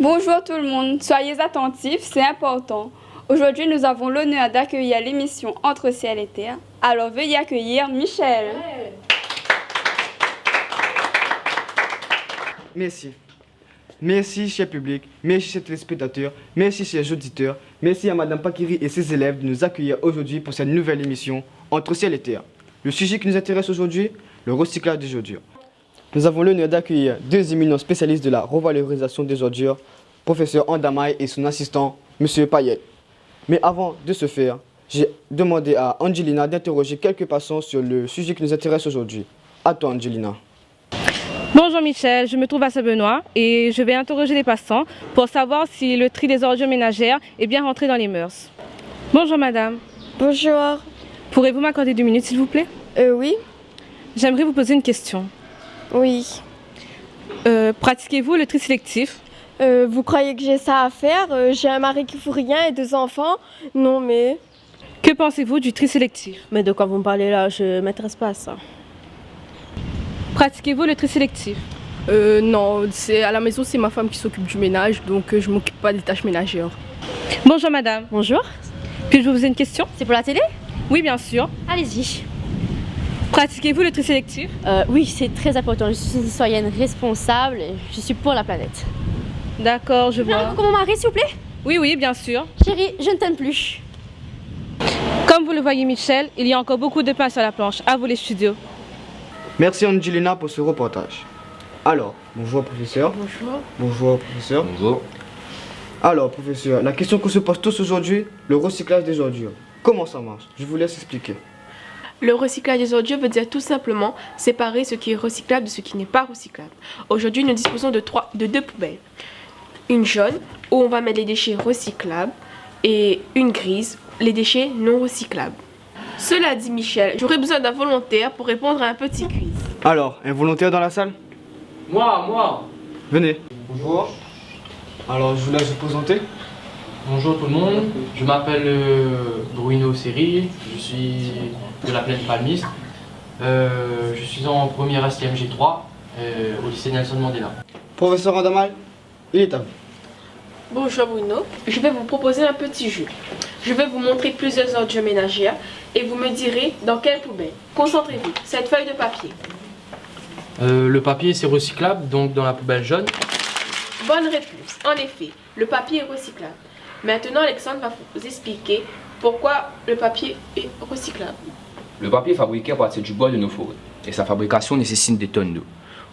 Bonjour tout le monde, soyez attentifs, c'est important. Aujourd'hui, nous avons l'honneur d'accueillir l'émission Entre ciel et terre. Alors veuillez accueillir Michel. Ouais. Merci. Merci, cher public, merci, chers téléspectateurs, merci, chers auditeurs, merci à Madame Pakiri et ses élèves de nous accueillir aujourd'hui pour cette nouvelle émission Entre ciel et terre. Le sujet qui nous intéresse aujourd'hui, le recyclage des ordures. Nous avons l'honneur d'accueillir deux éminents spécialistes de la revalorisation des ordures, professeur Andamaï et son assistant, Monsieur Payet. Mais avant de ce faire, j'ai demandé à Angelina d'interroger quelques passants sur le sujet qui nous intéresse aujourd'hui. À toi, Angelina. Bonjour Michel, je me trouve à Saint-Benoît et je vais interroger les passants pour savoir si le tri des ordures ménagères est bien rentré dans les mœurs. Bonjour madame. Bonjour. Pourrez-vous m'accorder 2 minutes s'il vous plaît? Oui. J'aimerais vous poser une question. Oui. Pratiquez-vous le tri sélectif? Vous croyez que j'ai ça à faire? J'ai un mari qui fout rien et 2 enfants? Non mais... Que pensez-vous du tri sélectif? Mais de quoi vous me parlez là? Je ne m'intéresse pas à ça. Pratiquez-vous le tri sélectif? Non, c'est à la maison, c'est ma femme qui s'occupe du ménage, donc je m'occupe pas des tâches ménagères. Bonjour madame. Bonjour. Puis-je vous poser une question? C'est pour la télé? Oui bien sûr. Allez-y. Pratiquez-vous le tri sélectif? Oui, c'est très important. Je suis une citoyenne responsable et je suis pour la planète. D'accord, je vois. Comme mon mari, s'il vous plaît? Oui, bien sûr. Chérie, je ne t'aime plus. Comme vous le voyez Michel, il y a encore beaucoup de pain sur la planche. À vous les studios. Merci Angelina pour ce reportage. Alors, bonjour professeur. Bonjour. Bonjour professeur. Bonjour. Alors professeur, la question qu'on se pose tous aujourd'hui, le recyclage des ordures. Comment ça marche? Je vous laisse expliquer. Le recyclage des ordures veut dire tout simplement séparer ce qui est recyclable de ce qui n'est pas recyclable. Aujourd'hui, nous disposons de 2 poubelles. Une jaune, où on va mettre les déchets recyclables, et une grise, les déchets non recyclables. Cela dit, Michel, j'aurais besoin d'un volontaire pour répondre à un petit quiz. Alors, un volontaire dans la salle? Moi. Venez. Bonjour. Alors, je vous laisse vous présenter. Bonjour tout le monde. Je m'appelle Bruno Seri. Je suis de la plaine palmiste. Je suis en première STMG3 au lycée Nelson Mandela. Professeur Andamal, il est à vous. Bonjour Bruno, je vais vous proposer un petit jeu. Je vais vous montrer plusieurs ordures ménagères et vous me direz dans quelle poubelle. Concentrez-vous, cette feuille de papier. Le papier c'est recyclable, donc dans la poubelle jaune. Bonne réponse, en effet, le papier est recyclable. Maintenant Alexandre va vous expliquer pourquoi le papier est recyclable. Le papier est fabriqué à partir du bois de nos forêts et sa fabrication nécessite des tonnes d'eau.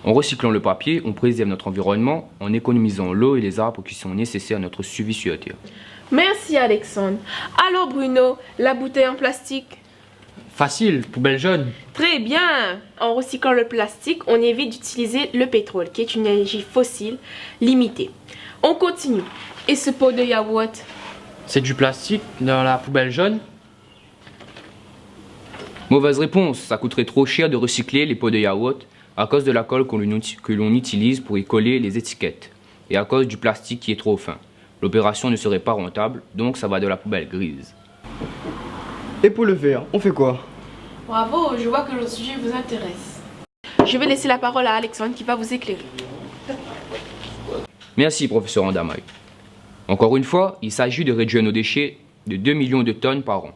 En recyclant le papier, on préserve notre environnement en économisant l'eau et les arbres qui sont nécessaires à notre survie sur la Terre. Merci Alexandre. Alors Bruno, la bouteille en plastique? Facile, poubelle jaune. Très bien. En recyclant le plastique, on évite d'utiliser le pétrole, qui est une énergie fossile limitée. On continue. Et ce pot de yaourt? C'est du plastique dans la poubelle jaune. Mauvaise réponse, ça coûterait trop cher de recycler les pots de yaourt à cause de la colle que l'on utilise pour y coller les étiquettes et à cause du plastique qui est trop fin. L'opération ne serait pas rentable, donc ça va de la poubelle grise. Et pour le verre, on fait quoi? Bravo, je vois que le sujet vous intéresse. Je vais laisser la parole à Alexandre qui va vous éclairer. Merci professeur Andamaï. Encore une fois, il s'agit de réduire nos déchets de 2 millions de tonnes par an,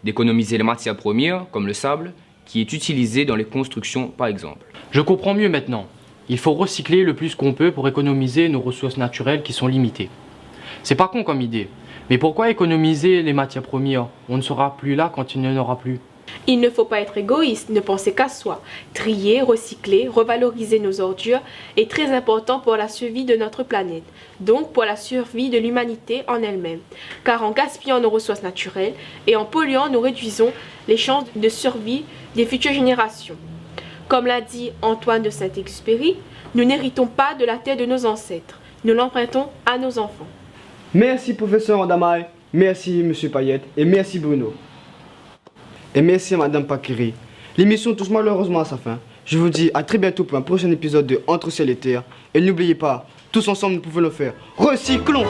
d'économiser les matières premières comme le sable qui est utilisé dans les constructions par exemple. Je comprends mieux maintenant. Il faut recycler le plus qu'on peut pour économiser nos ressources naturelles qui sont limitées. C'est pas con comme idée, mais pourquoi économiser les matières premières? On ne sera plus là quand il n'y en aura plus. Il ne faut pas être égoïste, ne penser qu'à soi. Trier, recycler, revaloriser nos ordures est très important pour la survie de notre planète, donc pour la survie de l'humanité en elle-même. Car en gaspillant nos ressources naturelles et en polluant, nous réduisons les chances de survie des futures générations. Comme l'a dit Antoine de Saint-Exupéry, nous n'héritons pas de la terre de nos ancêtres, nous l'empruntons à nos enfants. Merci professeur Andamaï, merci monsieur Payet et merci Bruno. Et merci à Madame Pakiri. L'émission touche malheureusement à sa fin. Je vous dis à très bientôt pour un prochain épisode de Entre ciel et terre. Et n'oubliez pas, tous ensemble nous pouvons le faire. Recyclons!